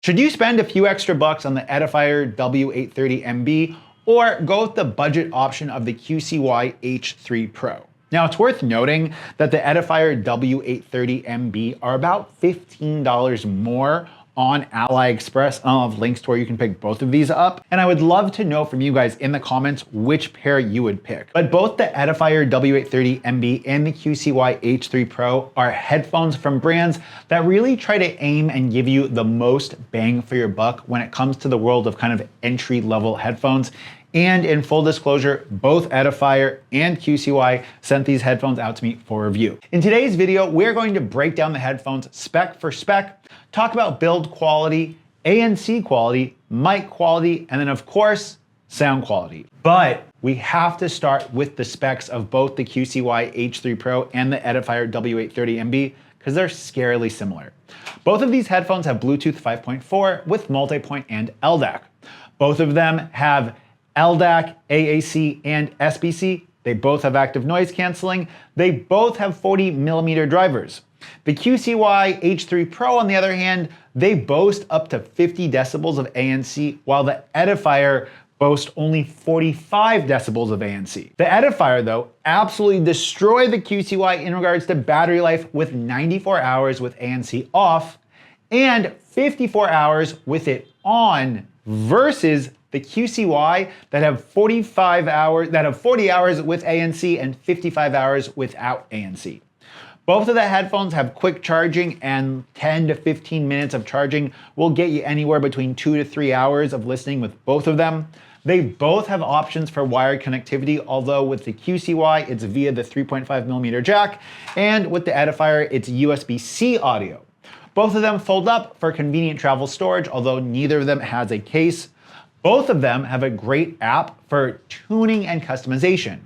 Should you spend a few extra bucks on the Edifier W830MB or go with the budget option of the QCY H3 Pro? Now, it's worth noting that the Edifier W830MB are about $15 more on AliExpress. I'll have links to where you can pick both of these up. And I would love to know from you guys in the comments which pair you would pick. But both the Edifier W830MB and the QCY H3 Pro are headphones from brands that really try to aim and give you the most bang for your buck when it comes to the world of kind of entry-level headphones. And in full disclosure, both Edifier and QCY sent these headphones out to me for review. In today's video, we're going to break down the headphones spec for spec, talk about build quality, ANC quality, mic quality, and then of course, sound quality. But we have to start with the specs of both the QCY H3 Pro and the Edifier W830MB because they're scarily similar. Both of these headphones have Bluetooth 5.4 with multi-point and LDAC. Both of them have LDAC, AAC, and SBC. They both have active noise canceling. They both have 40mm drivers. The QCY H3 Pro, on the other hand, they boast up to 50 decibels of ANC, while the Edifier boasts only 45 decibels of ANC. The Edifier, though, absolutely destroyed the QCY in regards to battery life with 94 hours with ANC off and 54 hours with it on versus the QCY that have 40 hours with ANC and 55 hours without ANC. Both of the headphones have quick charging, and 10 to 15 minutes of charging will get you anywhere between 2 to 3 hours of listening with both of them. They both have options for wired connectivity, although with the QCY, it's via the 3.5mm jack, and with the Edifier, it's USB-C audio. Both of them fold up for convenient travel storage, although neither of them has a case. Both of them have a great app for tuning and customization.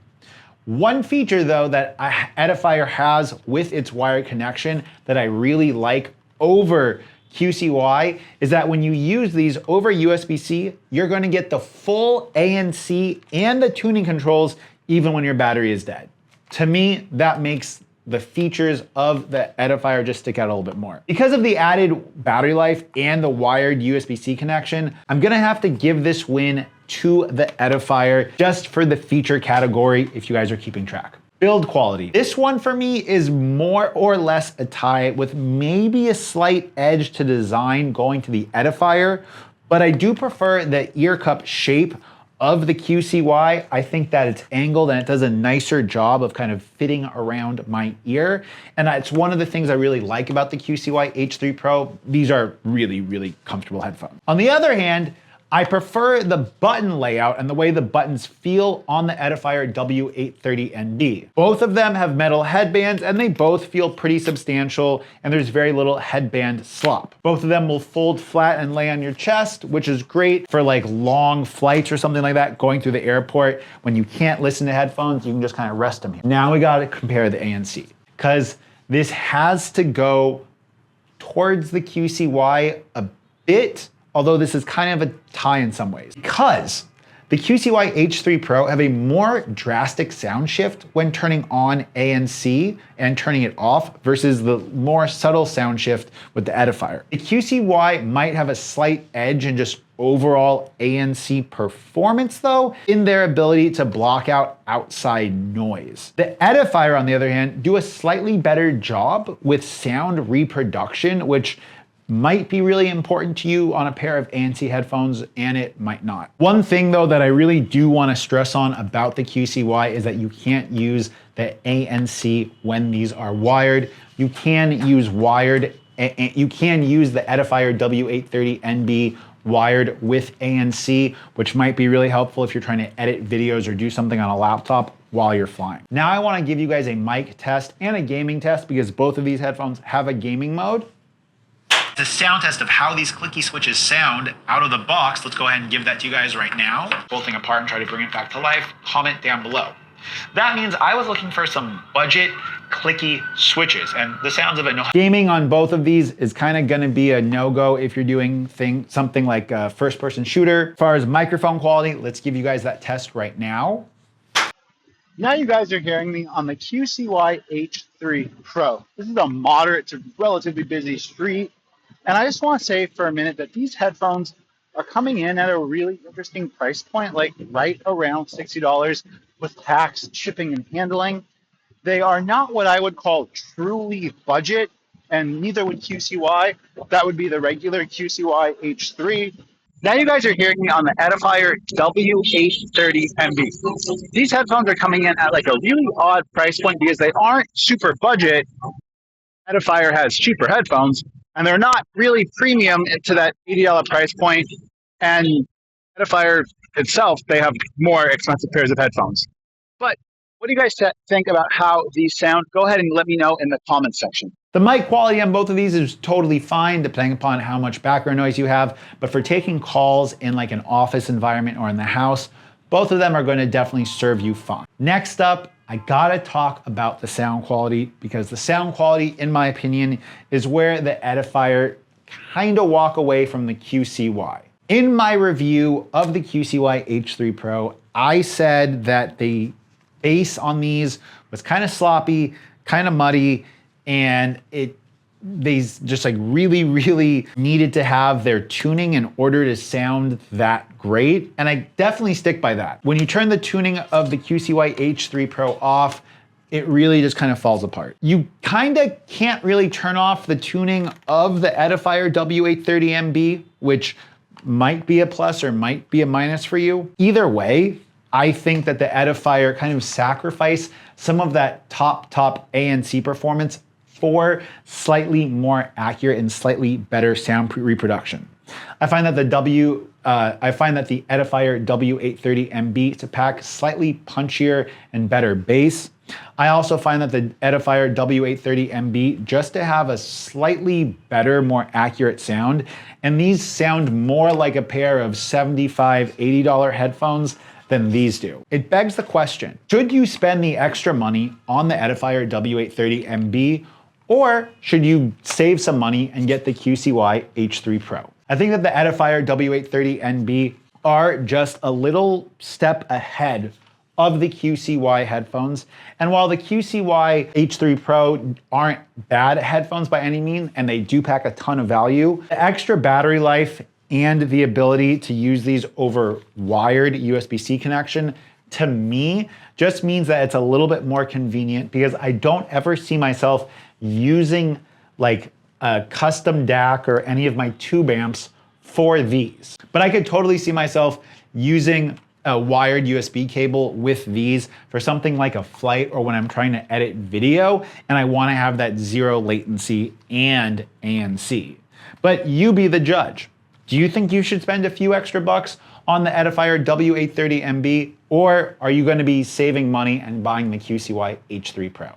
One feature though that Edifier has with its wired connection that I really like over QCY is that when you use these over USB-C, you're going to get the full ANC and the tuning controls even when your battery is dead. To me, that makes the features of the Edifier just stick out a little bit more. Because of the added battery life and the wired USB-C connection, I'm gonna have to give this win to the Edifier just for the feature category if you guys are keeping track. Build quality. This one for me is more or less a tie with maybe a slight edge to design going to the Edifier, but I do prefer the ear cup shape of the QCY. I think that it's angled and it does a nicer job of kind of fitting around my ear. And it's one of the things I really like about the QCY H3 Pro. These are really, really comfortable headphones. On the other hand, I prefer the button layout and the way the buttons feel on the Edifier W830MB. Both of them have metal headbands and they both feel pretty substantial, and there's very little headband slop. Both of them will fold flat and lay on your chest, which is great for like long flights or something like that, going through the airport. When you can't listen to headphones, you can just kind of rest them here. Now we gotta compare the ANC, because this has to go towards the QCY a bit, although this is kind of a tie in some ways, because the QCY H3 Pro have a more drastic sound shift when turning on ANC and turning it off versus the more subtle sound shift with the Edifier. The QCY might have a slight edge in just overall ANC performance though, in their ability to block out outside noise. The Edifier, on the other hand, do a slightly better job with sound reproduction, which might be really important to you on a pair of ANC headphones, and it might not. One thing though that I really do want to stress on about the QCY is that you can't use the ANC when these are wired. You can use wired, you can use the Edifier W830MB wired with ANC, which might be really helpful if you're trying to edit videos or do something on a laptop while you're flying. Now I want to give you guys a mic test and a gaming test because both of these headphones have a gaming mode. The sound test of how these clicky switches sound out of the box. Let's go ahead and give that to you guys right now. Pull the thing apart and try to bring it back to life. Comment down below. That means I was looking for some budget clicky switches, and the sounds of it. Gaming on both of these is kind of gonna be a no-go if you're doing something like a first-person shooter. As far as microphone quality, let's give you guys that test right now. Now you guys are hearing me on the QCY H3 Pro. This is a moderate to relatively busy street. And I just want to say for a minute that these headphones are coming in at a really interesting price point, like right around $60 with tax, shipping, and handling. They are not what I would call truly budget, and neither would QCY. That would be the regular QCY H3. Now you guys are hearing me on the Edifier W830MB. These headphones are coming in at like a really odd price point because they aren't super budget. Edifier has cheaper headphones, and they're not really premium to that $80 price point. And Edifier itself, they have more expensive pairs of headphones. But what do you guys think about how these sound? Go ahead and let me know in the comments section. The mic quality on both of these is totally fine depending upon how much background noise you have, but for taking calls in like an office environment or in the house, both of them are going to definitely serve you fine. Next up, I gotta talk about the sound quality, because the sound quality, in my opinion, is where the Edifier kind of walk away from the QCY. In my review of the QCY H3 Pro, I said that the bass on these was kind of sloppy, kind of muddy, and they just like really needed to have their tuning in order to sound that great. And I definitely stick by that. When you turn the tuning of the QCY H3 Pro off, it really just kind of falls apart. You kind of can't really turn off the tuning of the Edifier W830MB, which might be a plus or might be a minus for you. Either way, I think that the Edifier kind of sacrificed some of that top ANC performance for slightly more accurate and slightly better sound reproduction. I find that the Edifier W830MB to pack slightly punchier and better bass. I also find that the Edifier W830MB just to have a slightly better, more accurate sound. And these sound more like a pair of $75, $80 headphones than these do. It begs the question, should you spend the extra money on the Edifier W830MB, or should you save some money and get the QCY H3 Pro? I think that the Edifier W830MB are just a little step ahead of the QCY headphones. And while the QCY H3 Pro aren't bad headphones by any means, and they do pack a ton of value, the extra battery life and the ability to use these over wired USB-C connection, to me, just means that it's a little bit more convenient, because I don't ever see myself using like a custom DAC or any of my tube amps for these. But I could totally see myself using a wired USB cable with these for something like a flight, or when I'm trying to edit video and I want to have that zero latency and ANC. But you be the judge. Do you think you should spend a few extra bucks on the Edifier W830MB, or are you going to be saving money and buying the QCY H3 Pro?